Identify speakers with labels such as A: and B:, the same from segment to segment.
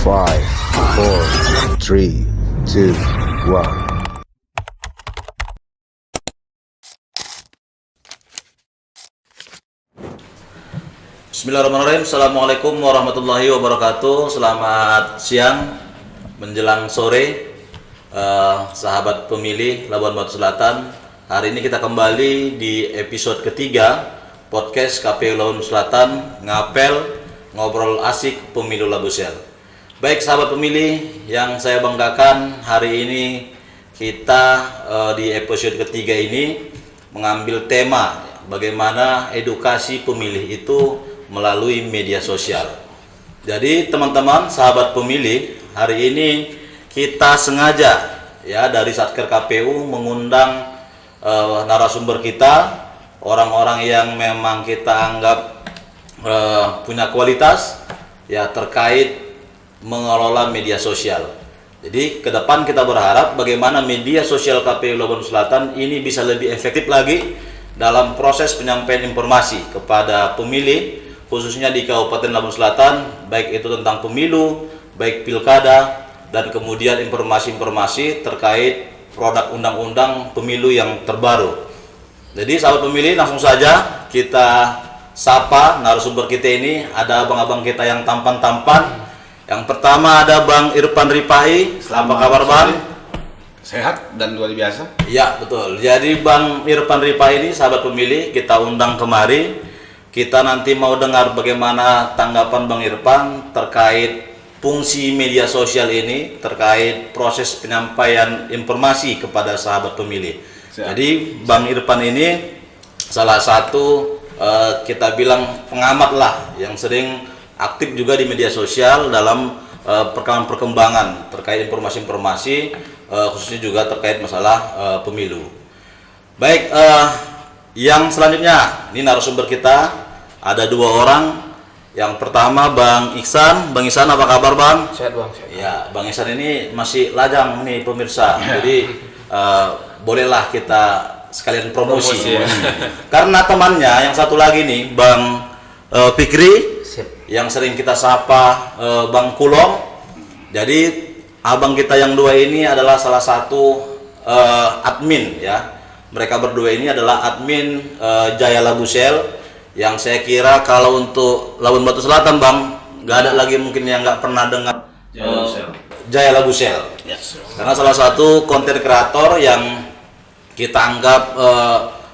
A: 5, 4, 3, 2, 1.
B: Bismillahirrahmanirrahim. Assalamualaikum warahmatullahi wabarakatuh. Selamat siang menjelang sore, sahabat pemilih Labuan Batu Selatan. Hari ini kita kembali di episode ketiga podcast KPU Labuan Batu Selatan, ngapel ngobrol asik pemilu Labusel. Baik sahabat pemilih yang saya banggakan, hari ini kita di episode ketiga ini mengambil tema bagaimana edukasi pemilih itu melalui media sosial. Jadi teman-teman sahabat pemilih, hari ini kita sengaja ya dari Satker KPU mengundang narasumber kita, orang-orang yang memang kita anggap punya kualitas ya terkait mengelola media sosial. Jadi ke depan kita berharap bagaimana media sosial KPU Labuan Selatan ini bisa lebih efektif lagi dalam proses penyampaian informasi kepada pemilih, khususnya di Kabupaten Labuan Selatan, baik itu tentang pemilu, baik pilkada, dan kemudian informasi-informasi terkait produk undang-undang pemilu yang terbaru. Jadi sahabat pemilih, langsung saja kita sapa narasumber kita ini. Ada abang-abang kita yang tampan-tampan. Yang pertama ada Bang Irfan Rifahi. Apa kabar Bang?
C: Sehat dan luar biasa.
B: Iya betul. Jadi Bang Irfan Rifahi ini sahabat pemilih kita undang kemari. Kita nanti mau dengar bagaimana tanggapan Bang Irfan terkait fungsi media sosial ini, terkait proses penyampaian informasi kepada sahabat pemilih. Siap. Jadi Bang Irfan ini salah satu kita bilang pengamat lah yang sering aktif juga di media sosial dalam perkembangan terkait informasi-informasi, khususnya juga terkait masalah pemilu. Baik, yang selanjutnya ini narasumber kita ada dua orang. Yang pertama Bang Iksan. Bang Iksan apa kabar Bang?
D: Sehat Bang. Sehat.
B: Ya, Bang Iksan ini masih lajang nih pemirsa. Jadi bolehlah kita sekalian promosi.
D: Ya.
B: Karena temannya yang satu lagi nih Bang Fikri.
D: Sip.
B: Yang sering kita sapa Bang Kulong. Jadi abang kita yang dua ini adalah salah satu admin ya. Mereka berdua ini adalah admin Jaya Labusel, yang saya kira kalau untuk Labuan Batu Selatan Bang, nggak ada lagi mungkin yang nggak pernah dengar Jaya Labusel. Yes. Karena salah satu konten kreator yang kita anggap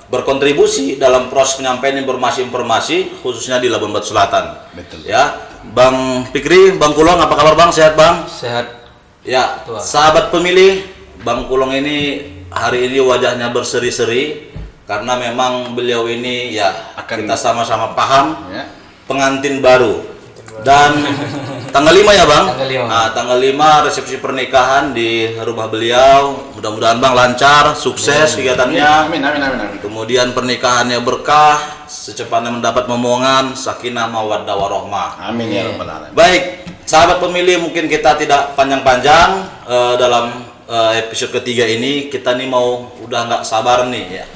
B: berkontribusi dalam proses penyampaian informasi-informasi khususnya di Labuan Batu Selatan.
C: Betul.
B: Ya, Bang Fikri, Bang Kulong apa kabar Bang? Sehat Bang?
D: Sehat.
B: Ya,
D: Tuan.
B: sahabat pemilih, Bang Kulong ini hari ini wajahnya berseri-seri karena memang beliau ini ya kita sama-sama paham
C: Ya.
B: pengantin baru. Dan tanggal 5 ya Bang?
D: Tanggal 5.
B: Nah, tanggal 5 resepsi pernikahan di rumah beliau. Mudah-mudahan Bang lancar, sukses kegiatannya.
C: Amin, amin, amin, amin.
B: Kemudian pernikahannya berkah, secepatnya mendapat momongan, sakinah mawaddah warahmah.
C: Amin ya rabbal alamin.
B: Baik, sahabat pemilih, mungkin kita tidak panjang-panjang dalam episode ketiga ini. Kita nih mau udah nggak sabar nih ya.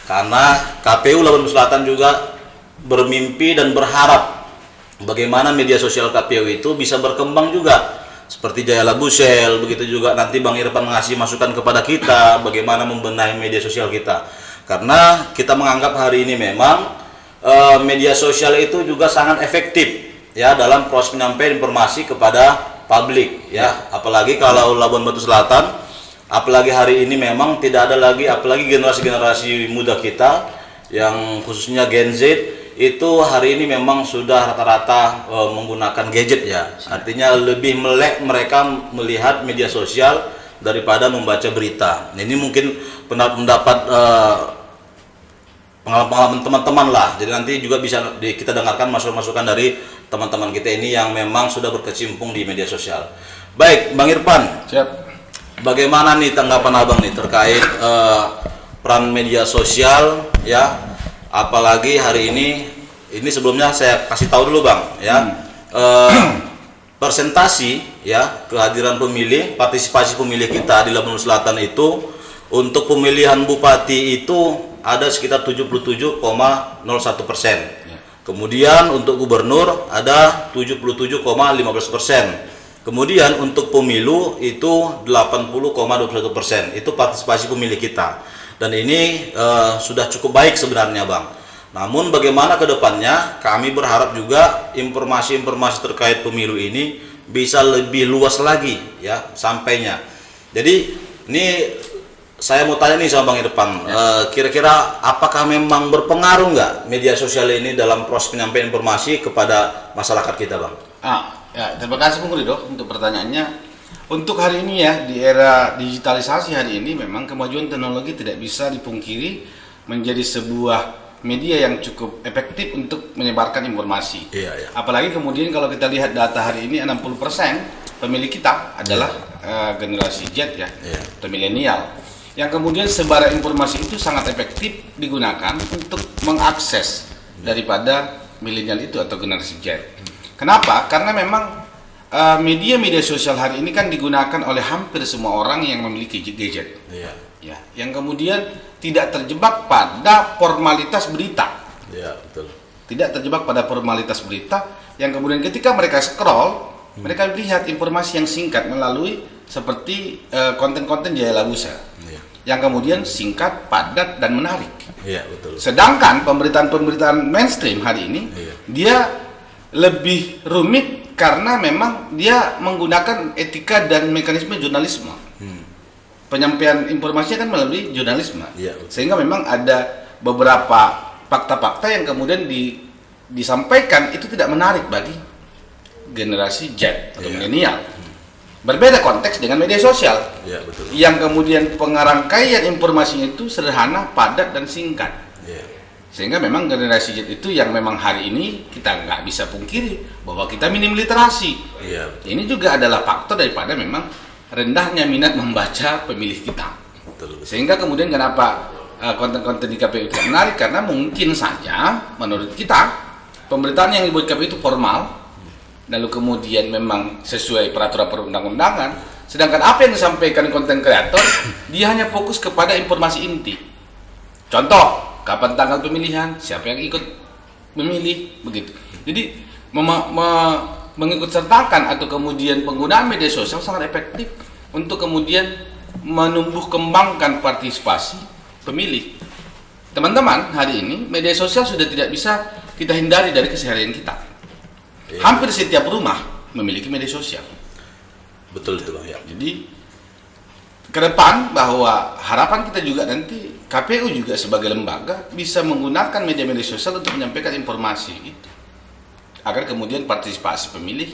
B: Karena KPU Labuan Batu Selatan juga bermimpi dan berharap bagaimana media sosial KPU itu bisa berkembang juga seperti Jaya Labusel. Begitu juga nanti Bang Irfan ngasih masukan kepada kita bagaimana membenahi media sosial kita. Karena kita menganggap hari ini memang media sosial itu juga sangat efektif ya dalam proses penyampaian informasi kepada publik ya. Apalagi kalau Labuan Batu Selatan, apalagi hari ini memang tidak ada lagi, apalagi generasi-generasi muda kita yang khususnya Gen Z itu hari ini memang sudah rata-rata menggunakan gadget ya. Artinya lebih melek mereka melihat media sosial daripada membaca berita. Ini mungkin pendapat pengalaman teman-teman lah. Jadi nanti juga bisa kita dengarkan masukan-masukan dari teman-teman kita ini yang memang sudah berkecimpung di media sosial. Baik, Bang Irfan.
C: Siap.
B: Bagaimana nih tanggapan abang nih terkait peran media sosial ya, apalagi hari ini sebelumnya saya kasih tahu dulu Bang ya, persentasi ya kehadiran pemilih, partisipasi pemilih kita di Labuan Selatan itu untuk pemilihan bupati itu ada sekitar 77,01%. Kemudian untuk gubernur ada 77,15%. Kemudian untuk pemilu itu 80,21%, itu partisipasi pemilih kita. Dan ini sudah cukup baik sebenarnya Bang. Namun bagaimana ke depannya, kami berharap juga informasi-informasi terkait pemilu ini bisa lebih luas lagi ya sampainya. Jadi ini saya mau tanya nih sama Bang Irfan, kira-kira apakah memang berpengaruh nggak media sosial ini dalam proses penyampaian informasi kepada masyarakat kita Bang?
C: Ya, terima kasih Bung Ridho untuk pertanyaannya. Untuk hari ini ya, di era digitalisasi hari ini memang kemajuan teknologi tidak bisa dipungkiri menjadi sebuah media yang cukup efektif untuk menyebarkan informasi.
B: Iya.
C: Apalagi kemudian kalau kita lihat data hari ini 60% pemilih kita adalah generasi Z ya, atau milenial. Yang kemudian sebaran informasi itu sangat efektif digunakan untuk mengakses daripada milenial itu atau generasi Z. Kenapa? Karena memang media-media sosial hari ini kan digunakan oleh hampir semua orang yang memiliki gadget. Ya, yang kemudian tidak terjebak pada formalitas berita.
B: Iya, betul.
C: Tidak terjebak pada formalitas berita yang kemudian ketika mereka scroll, mereka lihat informasi yang singkat melalui seperti konten-konten Jaya Labusa. Yang kemudian singkat, padat dan menarik.
B: Iya, betul.
C: Sedangkan pemberitaan-pemberitaan mainstream hari ini dia lebih rumit karena memang dia menggunakan etika dan mekanisme jurnalisme. Penyampaian informasinya kan melalui jurnalisme. Sehingga memang ada beberapa fakta-fakta yang kemudian disampaikan itu tidak menarik bagi generasi Z atau milenial. Berbeda konteks dengan media sosial.
B: Betul.
C: Yang kemudian pengerangkaian informasinya itu sederhana, padat dan singkat. Sehingga memang generasi Z itu yang memang hari ini kita nggak bisa pungkiri bahwa kita minim literasi. Ini juga adalah faktor daripada memang rendahnya minat membaca pemilih kita.
B: Betul.
C: Sehingga kemudian kenapa konten-konten di KPU tidak menarik, karena mungkin saja menurut kita pemberitaan yang dibuat KPU itu formal, lalu kemudian memang sesuai peraturan perundang-undangan, sedangkan apa yang disampaikan konten kreator dia hanya fokus kepada informasi inti. Contoh, kapan tanggal pemilihan, siapa yang ikut memilih, begitu. Jadi mengikut sertakan atau kemudian penggunaan media sosial sangat efektif untuk kemudian menumbuh kembangkan partisipasi pemilih. Teman-teman, hari ini media sosial sudah tidak bisa kita hindari dari keseharian kita. Hampir setiap rumah memiliki media sosial.
B: Betul itu Bang ya.
C: Jadi ke depan bahwa harapan kita juga nanti KPU juga sebagai lembaga bisa menggunakan media-media sosial untuk menyampaikan informasi itu, agar kemudian partisipasi pemilih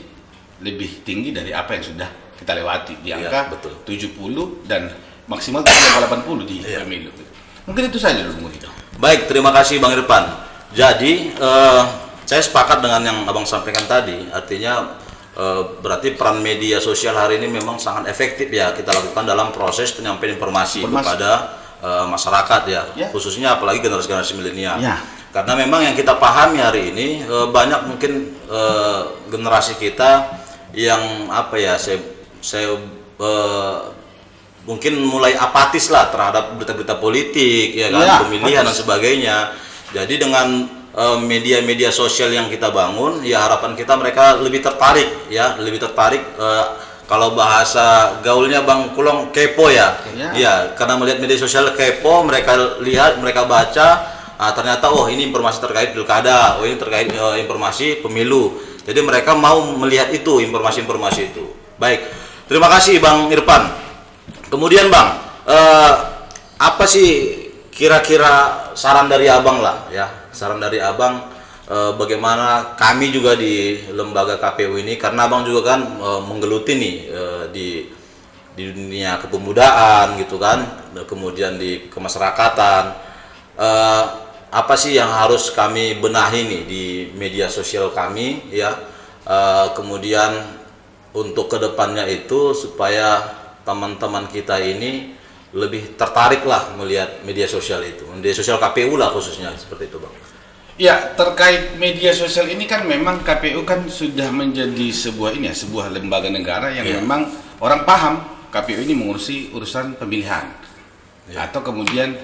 C: lebih tinggi dari apa yang sudah kita lewati di angka 70 dan maksimal 80 di pemilu. Mungkin itu saja dulu gitu.
B: Baik, terima kasih Bang Irfan. Jadi saya sepakat dengan yang Abang sampaikan tadi, artinya berarti peran media sosial hari ini memang sangat efektif ya kita lakukan dalam proses penyampaian informasi kepada masyarakat ya, khususnya apalagi generasi milenial. Karena memang yang kita pahami hari ini banyak mungkin generasi kita yang apa ya, saya mungkin mulai apatis lah terhadap berita-berita politik ya kan, pemilihan dan sebagainya. Jadi dengan media-media sosial yang kita bangun, ya harapan kita mereka lebih tertarik ya, lebih tertarik kalau bahasa gaulnya Bang Kulong kepo ya. Ya, karena melihat media sosial kepo, mereka lihat, mereka baca, ternyata oh ini informasi terkait pilkada, oh ini terkait informasi pemilu. Jadi mereka mau melihat itu, informasi-informasi itu. Baik, terima kasih Bang Irfan. Kemudian Bang, apa sih kira-kira saran dari Abang lah ya? Saran dari Abang bagaimana kami juga di lembaga KPU ini, karena Abang juga kan menggeluti nih di dunia kepemudaan gitu kan, kemudian di kemasyarakatan. Apa sih yang harus kami benahi nih di media sosial kami ya, kemudian untuk kedepannya itu supaya teman-teman kita ini lebih tertarik lah melihat media sosial itu, media sosial KPU lah khususnya, seperti itu Bang.
C: Ya, terkait media sosial ini kan memang KPU kan sudah menjadi sebuah sebuah lembaga negara yang memang orang paham KPU ini mengurusi urusan pemilihan atau kemudian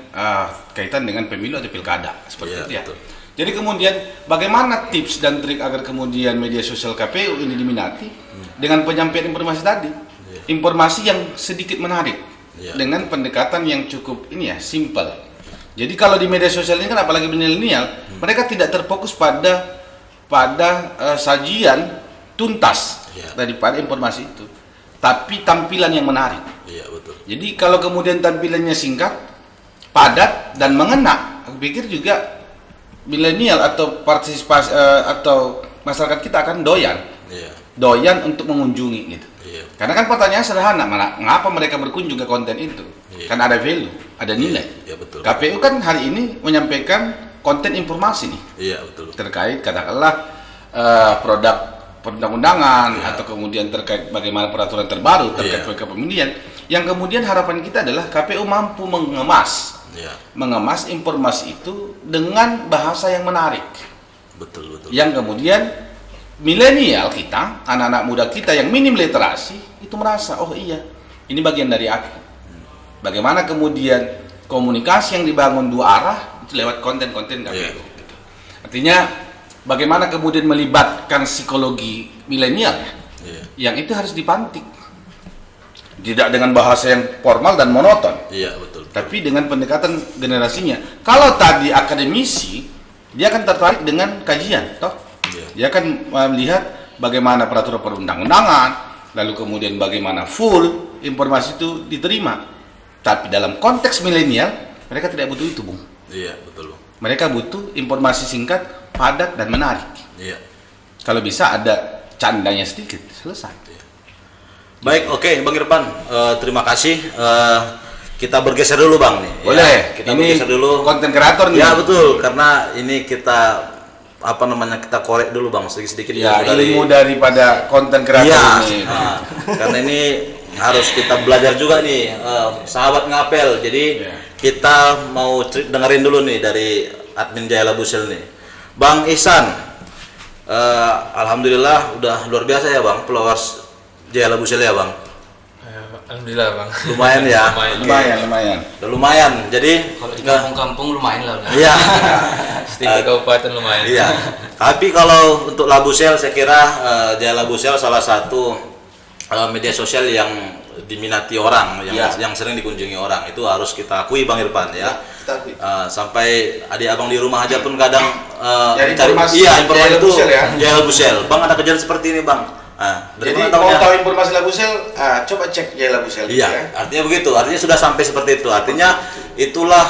C: kaitan dengan pemilu atau pilkada seperti itu ya. Betul. Jadi kemudian bagaimana tips dan trik agar kemudian media sosial KPU ini diminati dengan penyampaian informasi tadi, informasi yang sedikit menarik dengan pendekatan yang cukup ini ya simple. Jadi kalau di media sosial ini kan apalagi milenial, mereka tidak terfokus pada sajian tuntas daripada informasi itu, tapi tampilan yang menarik.
B: Iya, betul.
C: Jadi kalau kemudian tampilannya singkat, padat dan mengena, aku pikir juga milenial atau partisipasi atau masyarakat kita akan doyan untuk mengunjungi gitu. Karena kan pertanyaan sederhana, mengapa mereka berkunjung ke konten itu? Kan ada value, ada nilai.
B: Betul.
C: KPU kan hari ini menyampaikan konten informasi nih.
B: Betul.
C: Terkait katakanlah produk perundang-undangan atau kemudian terkait bagaimana peraturan terbaru terkait kepemilian. Yang kemudian harapan kita adalah KPU mampu mengemas informasi itu dengan bahasa yang menarik.
B: Betul.
C: Yang kemudian milenial kita, anak-anak muda kita yang minim literasi itu merasa, oh iya, ini bagian dari aku. Bagaimana kemudian komunikasi yang dibangun dua arah itu lewat konten-konten KPU. Artinya bagaimana kemudian melibatkan psikologi milenial yang itu harus dipantik. Tidak dengan bahasa yang formal dan monoton.
B: Betul.
C: Tapi dengan pendekatan generasinya. Kalau tadi akademisi, dia akan tertarik dengan kajian, toh? Dia akan melihat bagaimana peraturan perundang-undangan, lalu kemudian bagaimana full informasi itu diterima. Tapi dalam konteks milenial, mereka tidak butuh itu, Bung.
B: Betul.
C: Mereka butuh informasi singkat, padat dan menarik. Kalau bisa ada candanya sedikit, selesai.
B: Baik, oke, Bang Irfan, terima kasih. Kita bergeser dulu, Bang nih.
C: Boleh.
B: Kita
C: ini
B: bergeser dulu.
C: Konten kreator nih.
B: Ya betul, karena ini kita kita korek dulu, Bang, sedikit-sedikit.
C: Ilmu daripada konten kreator ini.
B: Karena ini harus kita belajar juga nih, sahabat ngapel. Jadi kita mau dengerin dulu nih dari admin Jaya Labusel nih, Bang Ihsan. Alhamdulillah udah luar biasa ya, Bang, followers Jaya Labusel ya, Bang.
D: Alhamdulillah, Bang.
B: Lumayan ya.
C: Lumayan.
B: Udah lumayan. Jadi
D: kalau di kampung-kampung lumayan lah udah.
B: Iya.
D: Setiap kabupaten lumayan.
B: Iya. Tapi kalau untuk Labusel, saya kira Jaya Labusel salah satu media sosial yang diminati orang, yang sering dikunjungi orang. Itu harus kita akui, Bang Irfan ya. Sampai adik abang di rumah aja pun kadang mencari informasi itu Jaya Labusel. Bang, ada kejadian seperti ini, Bang.
C: Jadi mau tahu informasi Labusel, coba cek Jaya Labusel.
B: Artinya begitu. Artinya sudah sampai seperti itu. Artinya itulah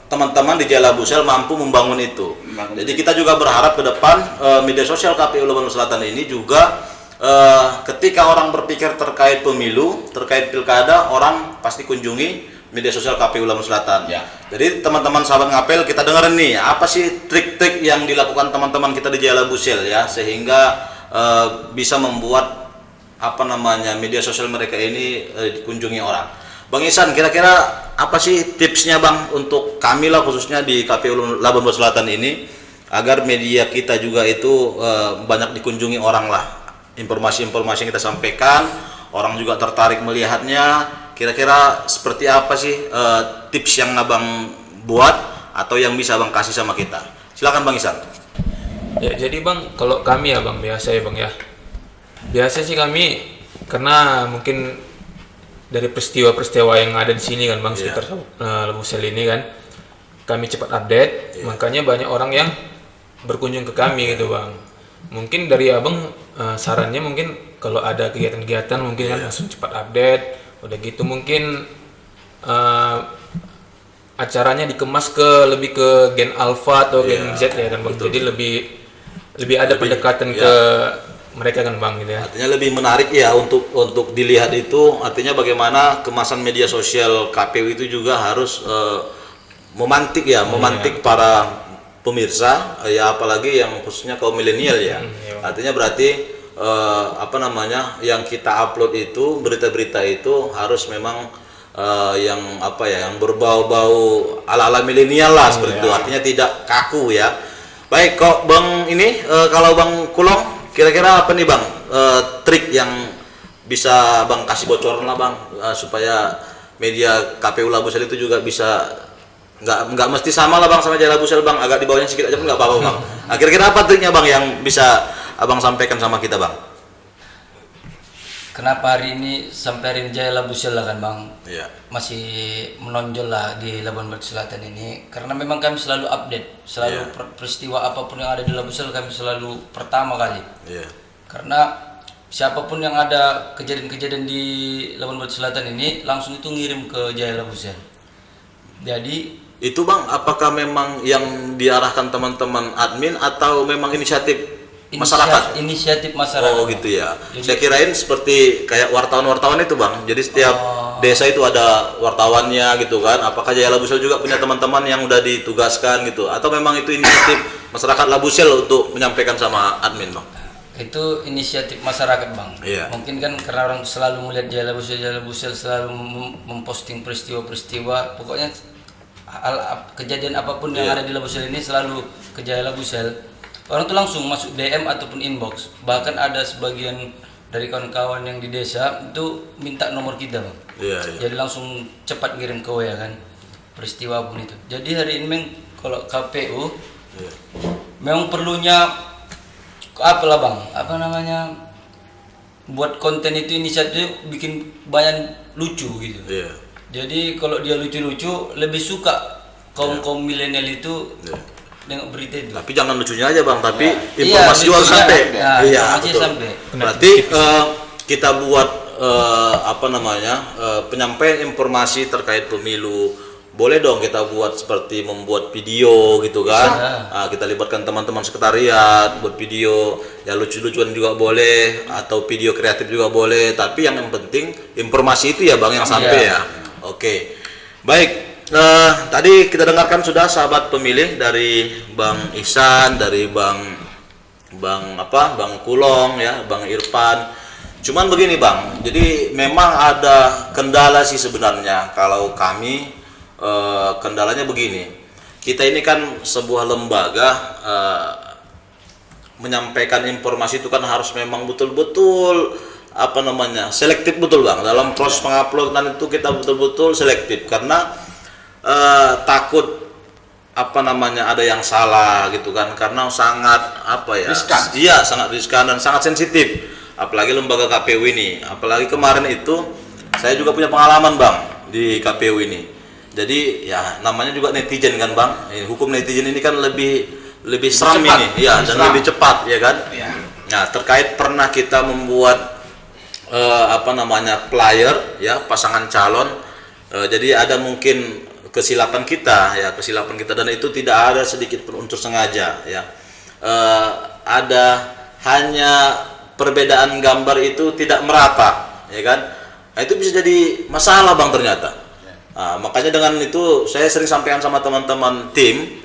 B: teman-teman di Jaya Labusel mampu membangun itu. Jadi kita juga berharap ke depan media sosial KPU Labuan Selatan ini juga ketika orang berpikir terkait pemilu, terkait pilkada, orang pasti kunjungi media sosial KPU Labuan Selatan. Jadi teman-teman sahabat ngapel, kita dengerin nih apa sih trik-trik yang dilakukan teman-teman kita di Jaya Labusel ya, sehingga bisa membuat media sosial mereka ini dikunjungi orang. Bang Ihsan, kira-kira apa sih tipsnya, Bang, untuk kami lah khususnya di KPU Labuan Selatan ini agar media kita juga itu banyak dikunjungi orang lah. Informasi-informasi yang kita sampaikan, orang juga tertarik melihatnya. Kira-kira seperti apa sih tips yang Abang buat atau yang bisa Bang kasih sama kita? Silakan, Bang Ihsan.
D: Ya, jadi Bang, kalau kami ya Bang, biasa ya Bang ya. Biasa sih kami, karena mungkin dari peristiwa-peristiwa yang ada di sini kan Bang, sekitar Labusel ini kan, kami cepat update, makanya banyak orang yang berkunjung ke kami gitu Bang. Mungkin dari Abang sarannya mungkin kalau ada kegiatan-kegiatan mungkin kan langsung cepat update, udah gitu mungkin acaranya dikemas lebih ke gen alpha atau gen Z ya kan Bang. Jadi lebih ada pendekatan ke mereka kan Bang gitu ya.
B: Artinya lebih menarik ya untuk dilihat itu. Artinya bagaimana kemasan media sosial KPU itu juga harus memantik para pemirsa ya, apalagi yang khususnya kaum milenial ya. Artinya berarti yang kita upload itu, berita-berita itu harus memang yang berbau-bau ala-ala milenial lah seperti itu. Artinya tidak kaku ya. Baik, kok Bang ini kalau Bang Kulong kira-kira apa nih Bang trik yang bisa Bang kasih bocoran lah Bang supaya media KPU Labusel itu juga bisa nggak mesti sama lah bang sama Jaya Labusel bang, agak di bawahnya sedikit aja pun nggak apa-apa bang. Kira-kira apa triknya bang yang bisa abang sampaikan sama kita bang?
E: Kenapa hari ini sampai hari ini Jaya Labusel lah kan bang,
B: Iya.
E: masih menonjol lah di Labuan Batu Selatan ini, karena memang kami selalu update, selalu peristiwa apapun yang ada di Labusel kami selalu pertama kali.
B: Iya.
E: Karena siapapun yang ada kejadian-kejadian di Labuan Batu Selatan ini langsung itu ngirim ke Jaya Labusel. Jadi
B: Itu bang, apakah memang yang diarahkan teman-teman admin atau memang inisiatif masyarakat?
E: Inisiatif masyarakat.
B: Oh gitu ya. Saya kirain seperti kayak wartawan-wartawan itu bang. Jadi setiap desa itu ada wartawannya gitu kan. Apakah Jaya Labusel juga punya teman-teman yang udah ditugaskan gitu? Atau memang itu inisiatif masyarakat Labusel untuk menyampaikan sama admin bang?
E: Itu inisiatif masyarakat bang.
B: Iya.
E: Mungkin kan karena orang selalu melihat Jaya Labusel selalu memposting peristiwa-peristiwa. Pokoknya kejadian apapun yang ada di Labusel ini selalu ke Jaya Labusel. Orang tuh langsung masuk DM ataupun inbox. Bahkan ada sebagian dari kawan-kawan yang di desa itu minta nomor kita bang.
B: Iya.
E: Jadi langsung cepat ngirim ke WA kan peristiwa pun itu. Jadi hari ini memang kalau KPU memang perlunya apalah bang, apa namanya, buat konten itu inisiatif bikin banyak lucu gitu.
B: Iya.
E: Jadi kalau dia lucu-lucu lebih suka kaum milenial itu dengan berita itu.
B: Tapi jangan lucunya aja bang, tapi
E: Iya,
B: informasi juga harus
E: lucunya,
B: sampai.
E: nah,
B: Iya,
E: informasi
B: betul.
E: sampai.
B: Berarti kita buat apa namanya penyampaian informasi terkait pemilu. Boleh dong kita buat seperti membuat video gitu kan. Nah, kita libatkan teman-teman sekretariat buat video. Ya lucu-lucuan juga boleh atau video kreatif juga boleh. Tapi yang penting informasi itu ya bang yang sampai ya. Oke. Baik. Tadi kita dengarkan sudah sahabat pemilih dari Bang Ihsan, dari Bang Kulong ya, Bang Irfan. Cuman begini Bang, jadi memang ada kendala sih sebenarnya kalau kami kendalanya begini. Kita ini kan sebuah lembaga menyampaikan informasi itu kan harus memang betul-betul apa namanya selektif betul bang. Dalam proses penguploadan itu kita betul-betul selektif karena takut apa namanya ada yang salah gitu kan, karena sangat apa ya
C: Riskan.
B: iya sangat riskan dan sangat sensitif, apalagi lembaga KPU ini. Apalagi kemarin itu saya juga punya pengalaman bang di KPU ini. Jadi ya namanya juga netizen kan bang, hukum netizen ini kan lebih seram
C: cepat,
B: ini ya, dan lebih cepat ya kan.
C: Ya.
B: Nah terkait pernah kita membuat apa namanya flyer ya pasangan calon, jadi ada mungkin kesilapan kita dan itu tidak ada sedikit pun unsur sengaja ya. Ada hanya perbedaan gambar itu tidak merata ya kan. Nah, itu bisa jadi masalah bang ternyata. Nah, makanya dengan itu saya sering sampaikan sama teman-teman tim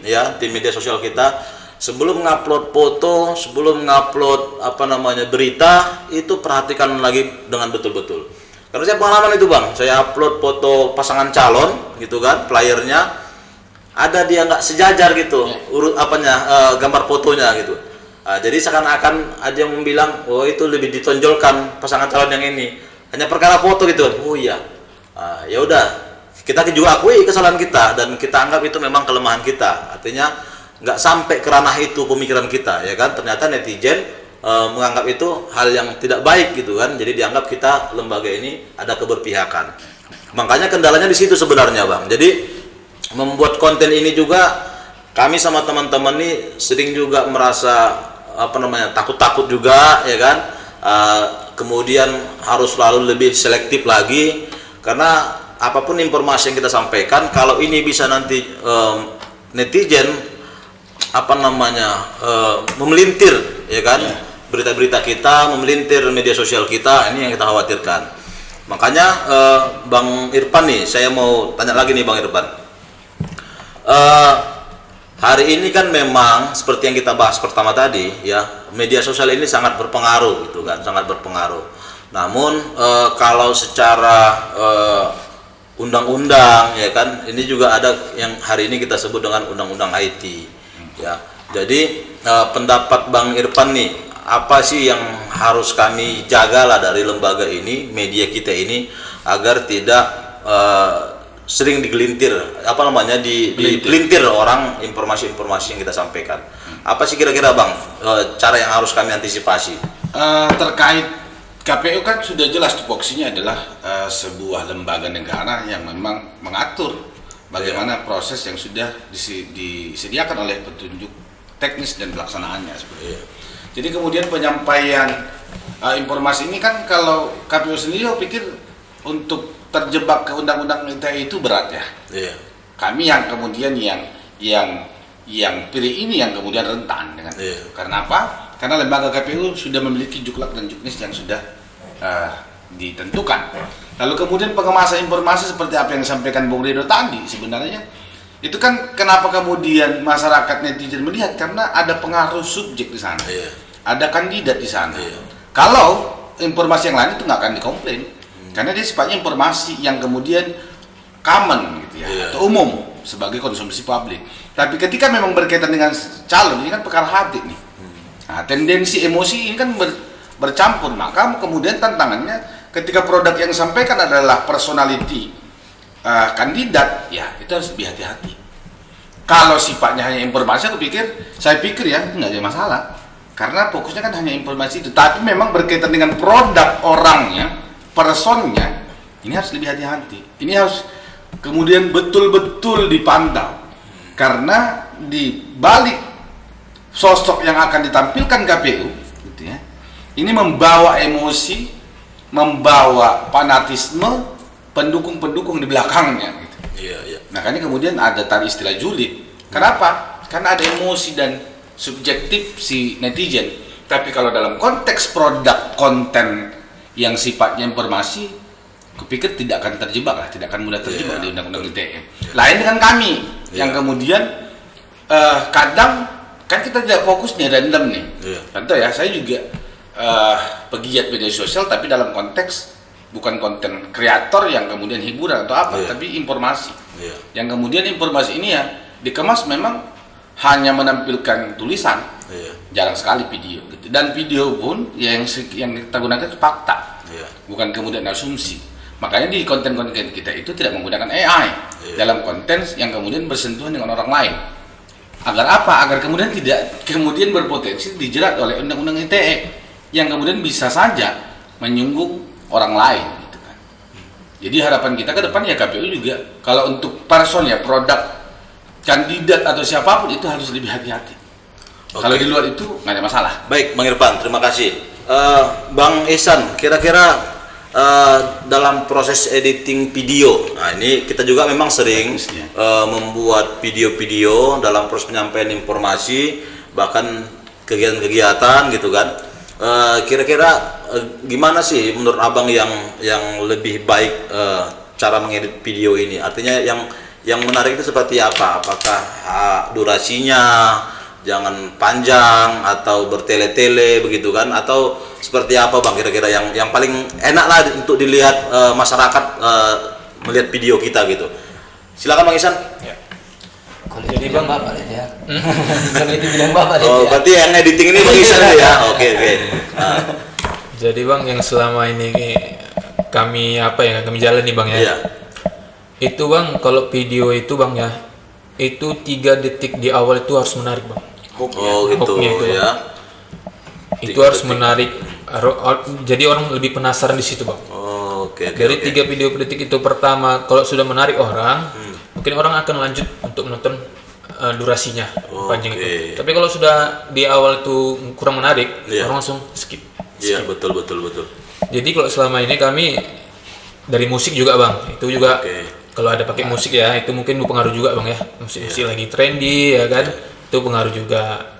B: media sosial kita, sebelum ngupload foto, sebelum ngupload apa namanya berita, itu perhatikan lagi dengan betul-betul. Karena saya pengalaman itu bang, saya upload foto pasangan calon gitu kan, flyernya ada dia nggak sejajar gitu, urut apanya gambar fotonya gitu. Nah, jadi seakan-akan ada yang bilang, oh itu lebih ditonjolkan pasangan calon yang ini, hanya perkara foto gitu. Oh iya, ya udah, kita juga akui kesalahan kita dan kita anggap itu memang kelemahan kita. Artinya nggak sampai ke ranah itu pemikiran kita ya kan. Ternyata netizen menganggap itu hal yang tidak baik gitu kan. Jadi dianggap kita lembaga ini ada keberpihakan. Makanya kendalanya di situ sebenarnya bang. Jadi membuat konten ini juga kami sama teman-teman ini sering juga merasa apa namanya takut-takut juga ya kan. Kemudian harus selalu lebih selektif lagi karena apapun informasi yang kita sampaikan, kalau ini bisa nanti netizen apa namanya memelintir ya kan, berita-berita kita memelintir media sosial kita, ini yang kita khawatirkan. Makanya Bang Irfan nih, saya mau tanya lagi nih Bang Irfan. Hari ini kan memang seperti yang kita bahas pertama tadi ya, media sosial ini sangat berpengaruh gitu kan, sangat berpengaruh. Namun kalau secara undang-undang ya kan, ini juga ada yang hari ini kita sebut dengan undang-undang IT ya. Jadi pendapat Bang Irfan nih, apa sih yang harus kami jagalah dari lembaga ini, media kita ini, agar tidak sering digelintir, apa namanya, dipelintir orang informasi-informasi yang kita sampaikan. Apa sih kira-kira Bang cara yang harus kami antisipasi?
C: Terkait KPU kan sudah jelas tupoksinya adalah sebuah lembaga negara yang memang mengatur bagaimana proses yang sudah disediakan oleh petunjuk teknis dan pelaksanaannya seperti itu. Jadi kemudian penyampaian informasi ini kan kalau KPU sendiri saya pikir untuk terjebak ke undang-undang ITE itu berat ya.
B: Iya.
C: Kami yang kemudian yang pilih ini yang kemudian rentan dengan itu. Karena apa? Karena lembaga KPU sudah memiliki juklak dan juknis yang sudah ditentukan. Lalu kemudian pengemasan informasi seperti apa yang disampaikan Bung Ridho tadi sebenarnya itu kan kenapa kemudian masyarakat netizen melihat karena ada pengaruh subjek di sana, ada kandidat di sana. Kalau informasi yang lain itu nggak akan dikomplain karena dia sifatnya informasi yang kemudian common gitu ya atau umum sebagai konsumsi publik. Tapi ketika memang berkaitan dengan calon ini kan perkara hati nih. Nah, tendensi emosi ini kan bercampur, maka kemudian tantangannya ketika produk yang disampaikan adalah personality kandidat, ya itu harus lebih hati-hati. Kalau sifatnya hanya informasi, saya pikir ya nggak ada masalah, karena fokusnya kan hanya informasi itu. Tapi memang berkaitan dengan produk orangnya, personnya, ini harus lebih hati-hati. Ini harus kemudian betul-betul dipantau, karena di balik sosok yang akan ditampilkan KPU, gitu ya, ini membawa emosi, membawa fanatisme pendukung-pendukung di belakangnya gitu. Makanya kemudian ada tadi istilah julid. Kenapa? Karena ada emosi dan subjektif si netizen. Tapi kalau dalam konteks produk konten yang sifatnya informasi, kupikir tidak akan terjebak lah, tidak akan mudah terjebak di undang-undang ITE. Lain dengan kami yang kemudian kadang kan kita tidak fokus nih random nih. Contoh ya, saya juga pegiat media sosial tapi dalam konteks bukan konten kreator yang kemudian hiburan atau apa, tapi informasi. Yang kemudian informasi ini ya dikemas memang hanya menampilkan tulisan, jarang sekali video. Gitu. Dan video pun yang kita gunakan itu fakta, bukan kemudian asumsi. Makanya di konten-konten kita itu tidak menggunakan AI dalam konten yang kemudian bersentuhan dengan orang lain. Agar apa? Agar kemudian tidak kemudian berpotensi dijerat oleh undang-undang ITE yang kemudian bisa saja menyinggung orang lain gitu kan. Jadi harapan kita ke depan ya KPU juga kalau untuk person ya produk kandidat atau siapapun itu harus lebih hati-hati. Kalau di luar itu nggak ada masalah.
B: Baik, Bang Irfan, terima kasih. Bang Ihsan, kira-kira dalam proses editing video, nah ini kita juga memang sering membuat video-video dalam proses penyampaian informasi, bahkan kegiatan-kegiatan gitu kan. Kira-kira gimana sih menurut Abang yang lebih baik cara mengedit video ini? Artinya yang menarik itu seperti apa? Apakah durasinya jangan panjang atau bertele-tele begitu kan? Atau seperti apa Bang kira-kira yang paling enak lah untuk dilihat masyarakat melihat video kita gitu? Silakan Bang Ihsan.
E: Kalau jadi Bang Bapak ya. Kalau itu bilang Bapak
B: Oh, berarti yang editing ini Bang Ihsan ya. Oke. Nah.
D: Jadi Bang yang selama ini kami jalani Bang ya.
B: Iya.
D: Itu Bang kalau video itu Bang ya, itu 3 detik di awal itu harus menarik Bang.
B: Oh gitu
D: itu,
B: ya.
D: Itu harus menarik. Jadi orang lebih penasaran di situ Bang.
B: Oh, oke.
D: Dari 3 video per detik itu pertama kalau sudah menarik orang, mungkin orang akan lanjut untuk menonton durasinya panjang itu. Tapi kalau sudah di awal itu kurang menarik, orang langsung skip.
B: Iya, betul.
D: Jadi kalau selama ini kami dari musik juga Bang, itu juga kalau ada pakai musik ya, itu mungkin berpengaruh juga Bang ya. Musik lagi trendy ya kan, itu pengaruh juga.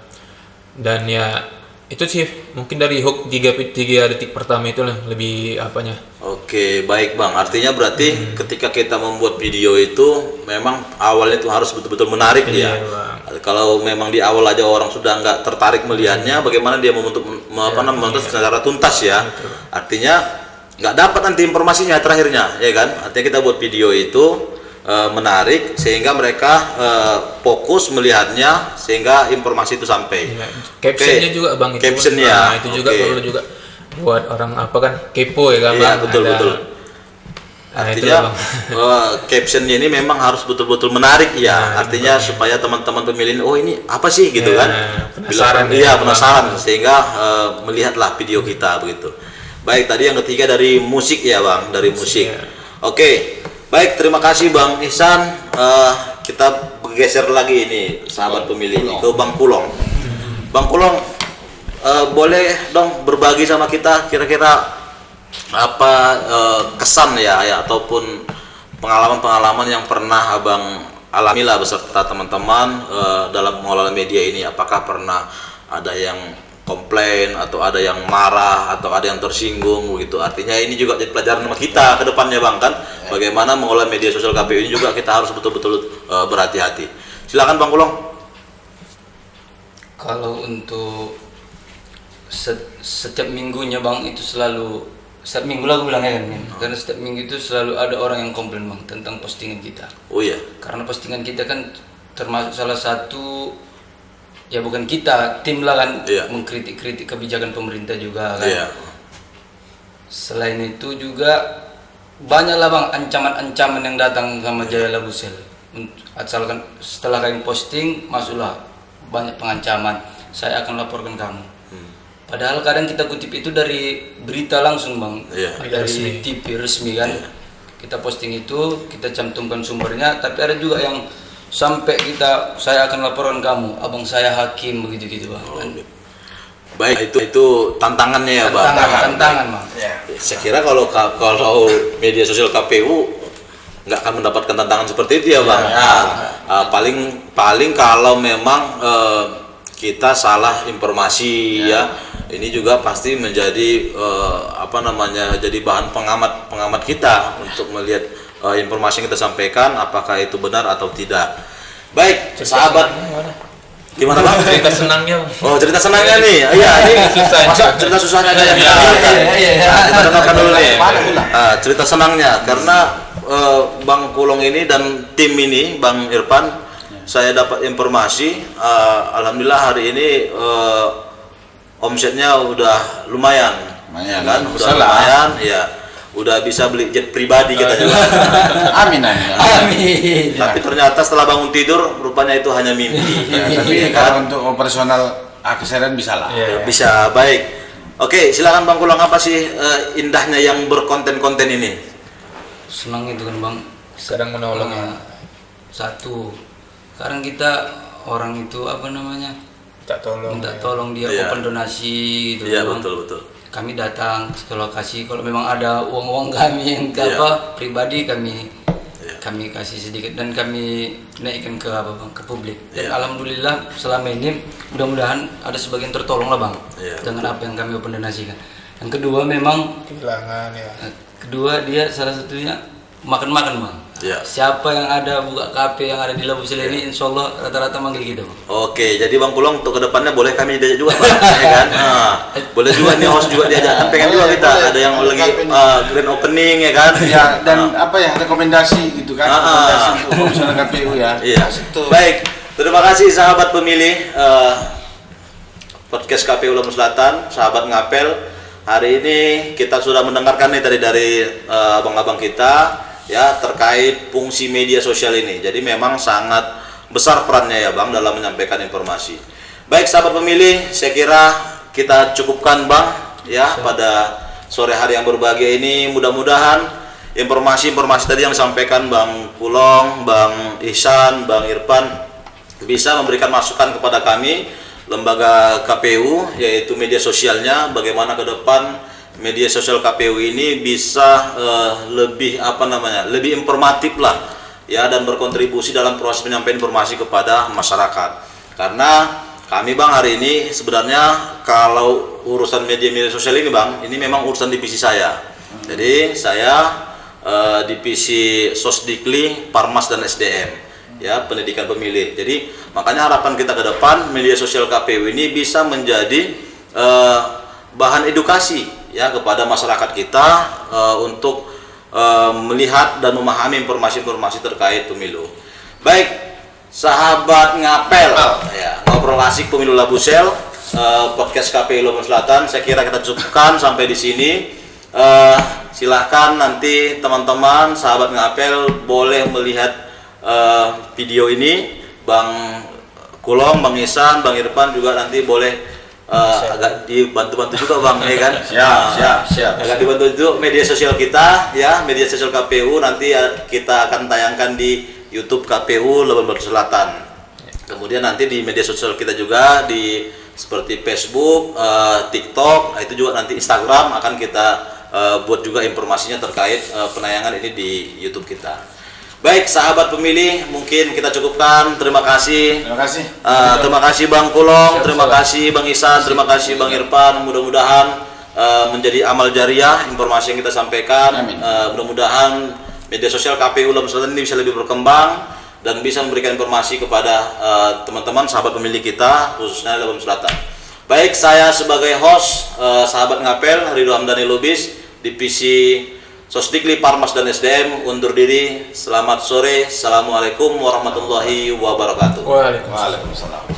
D: Dan ya itu sih mungkin dari hook 3 detik pertama itu lebih apanya.
B: Oke, baik Bang. Artinya berarti ketika kita membuat video itu memang awalnya itu harus betul-betul menarik ya. Bang. Kalau memang di awal aja orang sudah nggak tertarik melihatnya, bagaimana dia menonton secara tuntas ya. Betul. Artinya nggak dapat nanti informasinya terakhirnya, ya kan? Artinya kita buat video itu menarik sehingga mereka fokus melihatnya sehingga informasi itu sampai.
D: Captionnya juga Bang itu.
B: Captionnya.
D: Itu juga perlu juga buat orang apa kan kepo ya kan Bang.
B: Betul. Artinya captionnya ini memang harus betul-betul menarik ya. Artinya supaya teman-teman pemilih ini, oh ini apa sih gitu kan?
D: Penasaran.
B: Iya, penasaran sehingga melihatlah video kita begitu. Baik, tadi yang ketiga dari musik ya Bang, dari musik. Oke. Baik, terima kasih Bang Ihsan. Kita bergeser lagi ini sahabat pemilih ini, ke Bang Kulong. Bang Kulong, boleh dong berbagi sama kita kira-kira apa kesan ya ataupun pengalaman-pengalaman yang pernah Abang alami lah beserta teman-teman dalam mengelola media ini. Apakah pernah ada yang komplain atau ada yang marah atau ada yang tersinggung begitu. Artinya ini juga jadi pelajaran sama kita ke depannya Bang kan. Bagaimana mengelola media sosial KPU ini juga kita harus betul-betul berhati-hati. Silakan Bang Kulong.
E: Kalau untuk setiap minggunya Bang itu selalu setiap minggu lah aku bilang ya kan, karena setiap minggu itu selalu ada orang yang komplain Bang tentang postingan kita.
B: Oh iya.
E: Karena postingan kita kan termasuk salah satu, ya bukan kita, tim lah kan, mengkritik-kritik kebijakan pemerintah juga kan.
B: Iya.
E: Selain itu juga banyaklah Bang ancaman-ancaman yang datang sama Jaya Labusel. Asalkan setelah kalian posting masuklah banyak pengancaman, saya akan laporkan kamu. Padahal kadang kita kutip itu dari berita langsung Bang, dari TV resmi kan. Kita posting itu, kita cantumkan sumbernya, tapi ada juga yang sampai saya akan laporkan kamu, abang saya hakim begitu-gitu Bang.
B: Baik, itu tantangannya ya Bang.
E: Tantangan Bang.
B: Saya kira kalau media sosial KPU nggak akan mendapatkan tantangan seperti itu ya Bang. Paling kalau memang kita salah informasi ya. Ini juga pasti menjadi jadi bahan pengamat kita untuk melihat informasi yang kita sampaikan apakah itu benar atau tidak. Baik, sahabat. Gimana Bang?
D: Cerita senangnya.
B: Oh, cerita senangnya nih. Iya, ini masa cerita susahnya kayak kita dengarkan dulu nih. Cerita senangnya karena Bang Kulong ini dan tim ini, Bang Irfan, saya dapat informasi alhamdulillah hari ini omsetnya udah lumayan kan? Udah lumayan, ya. Udah bisa beli jet pribadi kita juga.
C: Amin.
B: Tapi ternyata setelah bangun tidur rupanya itu hanya mimpi.
C: Tapi kalau untuk operasional keseharian bisa lah.
B: Bisa, baik. Oke, silakan Bang Kulong, apa sih indahnya yang berkonten-konten ini?
E: Senang itu kan Bang.
D: Kadang menolong ya.
E: Satu, sekarang kita orang itu minta tolong dia open donasi gitu.
B: Iya,
E: Bang.
B: betul.
E: Kami datang ke lokasi, kalau memang ada uang kami yang pribadi kami kasih sedikit dan kami naikkan ke ke publik. Dan alhamdulillah selama ini mudah-mudahan ada sebagian tertolong lah Bang dengan apa yang kami open donasikan. Yang kedua memang
D: kehilangan ya.
E: Kedua dia salah satunya makan Bang. Siapa yang ada buka kafe yang ada di Labusel ini, insya Allah rata-rata manggil gitu Bang.
B: Oke, jadi Bang Kulong untuk kedepannya boleh kami diajak juga Bang, ya kan? Boleh juga nih host juga diajak, kan pengen juga kita ada yang lagi grand opening ya kan?
C: Ya, dan rekomendasi gitu kan? Rekomendasi untuk komisioner KPU ya.
B: Iya. Baik, terima kasih sahabat pemilih podcast KPU Lampung Selatan, sahabat ngapel. Hari ini kita sudah mendengarkan nih tadi dari abang-abang kita ya terkait fungsi media sosial ini. Jadi memang sangat besar perannya ya Bang dalam menyampaikan informasi. Baik sahabat pemilih, saya kira kita cukupkan Bang ya pada sore hari yang berbahagia ini. Mudah-mudahan informasi-informasi tadi yang disampaikan Bang Kulong, Bang Ihsan, Bang Irfan bisa memberikan masukan kepada kami lembaga KPU, yaitu media sosialnya, bagaimana ke depan media sosial KPU ini bisa lebih lebih informatif lah ya, dan berkontribusi dalam proses penyampaian informasi kepada masyarakat. Karena kami Bang hari ini sebenarnya kalau urusan media sosial ini Bang, ini memang urusan divisi saya. Jadi saya divisi Sosdikli, Parmas dan SDM ya, pendidikan pemilih. Jadi makanya harapan kita ke depan media sosial KPU ini bisa menjadi bahan edukasi ya kepada masyarakat kita untuk melihat dan memahami informasi-informasi terkait pemilu. Baik, sahabat ngapel ya, ngobrol asik pemilu Labusel, podcast KPU Lampung Selatan. Saya kira kita cukupkan sampai di sini. silahkan nanti teman-teman sahabat ngapel boleh melihat video ini. Bang Kulong, Bang Isan, Bang Irfan juga nanti boleh agak dibantu-bantu juga Bang, ya kan?
C: Siap.
B: Agak dibantu juga media sosial kita, ya, media sosial KPU nanti kita akan tayangkan di YouTube KPU Labuan Batu Selatan. Kemudian nanti di media sosial kita juga di seperti Facebook, TikTok, itu juga nanti Instagram akan kita buat juga informasinya terkait penayangan ini di YouTube kita. Baik, sahabat pemilih, mungkin kita cukupkan. Terima kasih. Terima kasih Bang Kulong, terima kasih Bang Isan, terima kasih Bang Irfan. Mudah-mudahan menjadi amal jariah informasi yang kita sampaikan. Mudah-mudahan media sosial KPU Labuan Selatan ini bisa lebih berkembang dan bisa memberikan informasi kepada teman-teman sahabat pemilih kita, khususnya Labuan Selatan. Baik, saya sebagai host sahabat ngapel Ridho Hamdani Lubis, divisi Sosdikli Parmas dan SDM undur diri. Selamat sore. Assalamualaikum warahmatullahi wabarakatuh.
D: Waalaikumsalam.
C: Waalaikumsalam.